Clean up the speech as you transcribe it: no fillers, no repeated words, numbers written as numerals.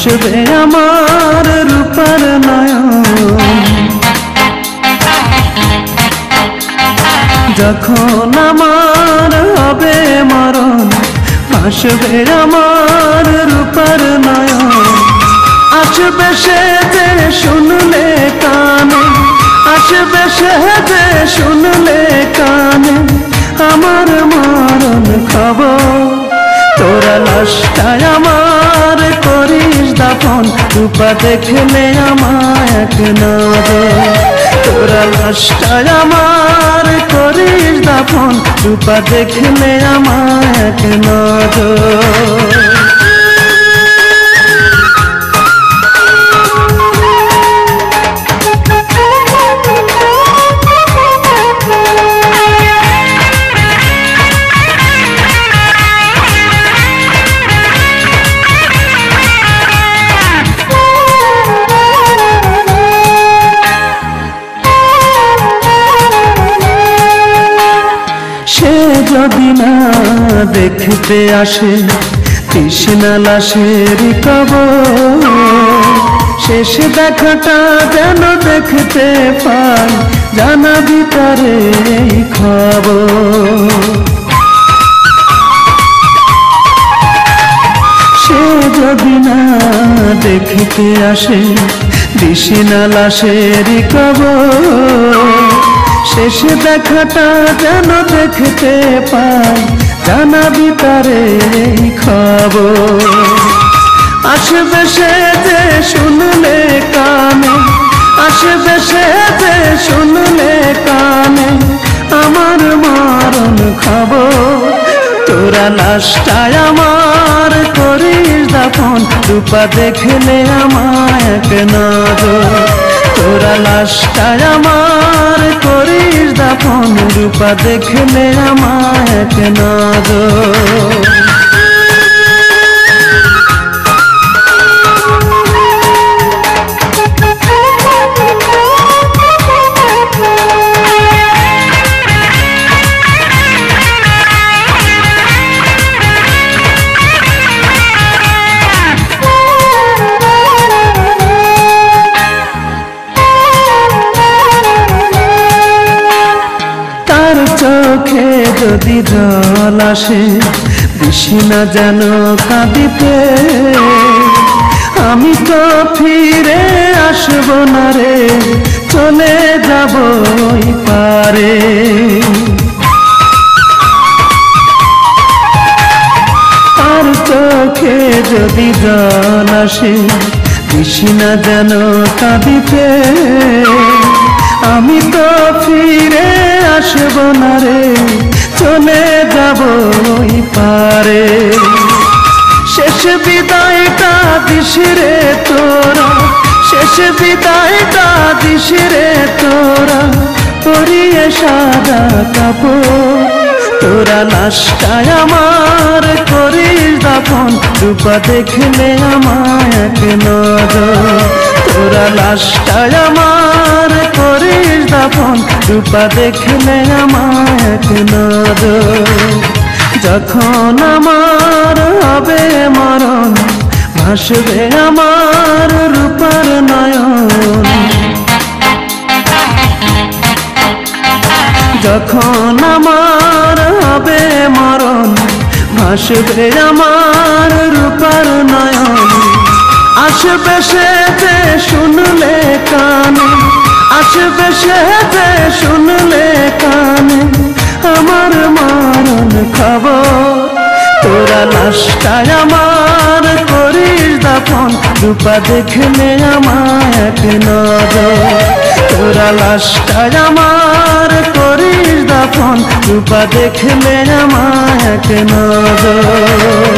ভাসবে আমার রূপার নয়ন। যখন আমার হবে মরণ ভাসবে আমার রূপার নয়ন। আসবে সে যে শুনলে কানে, আসবে সে যে শুনলে কানে আমার মরণ খবর। তোরা লাশটায় আমার করিস দাফন, রূপা দেখলে আমায় এক নজর। তোরা লাশটায় আমার করিস দাফন, রূপা দেখলে আমায় এক নজর। সে যদি না দেখতে আসে তৃষ্ণা লাশের কবর, শেষ দেখাটা যেন দেখতে পাই জানাবি তারে খবর। সে যদি না দেখতে আসে তৃষ্ণা লাশের কবর, শেষ দেখাটা যেন দেখতে পাই জানাবি তারে খবর। আসবে সে যে শুনলে কানে, আসবে সে যে শুনলে কানে আমার মরণ খবর। তোরা লাশটায় আমার করিস দাফন, রূপা দেখলে আমায় এক নজর। তোরা লাশটায় আমার করিস দাফন, রূপা দেখলে আমায় এক নজর। চোখে যদি জল আসে দিশি না যেন কাঁদিতে, আমি তো ফিরে আসব না রে, চলে যাব ওই পারে। তার চোখে যদি জল আসে দিশি না যেন কাঁদিতে, আমি তো ফিরে আসব না রে, চলে যাব ওই পারে। শেষ বিদায়টা দিস রে তোরা, শেষ বিদায়টা দিস রে তোরা, পরিয়ে সাদা কাপড়। তোরা লাশটায় আমার করিস দাফন, রূপা দেখলে আমায় এক নজর। তোরা লাশটায় আমার করিস দাফন, রূপা দেখলে আমায় এক নজর। যখন আমার হবে মরণ ভাসবে আমার রূপার নয়ন। যখন আমার হবে মরণ ভাসবে আমার রূপার নয়ন। আসবে সে যে শুনলে কানে, আসবে সে যে শুনলে কানে আমার মরণ খবর। তোরা লাশটায় আমার করিস দাফন, রূপা দেখলে আমায় এক নজর। তোরা লাশটায় আমার করিস দাফন, রূপা দেখলে আমায় এক নজর।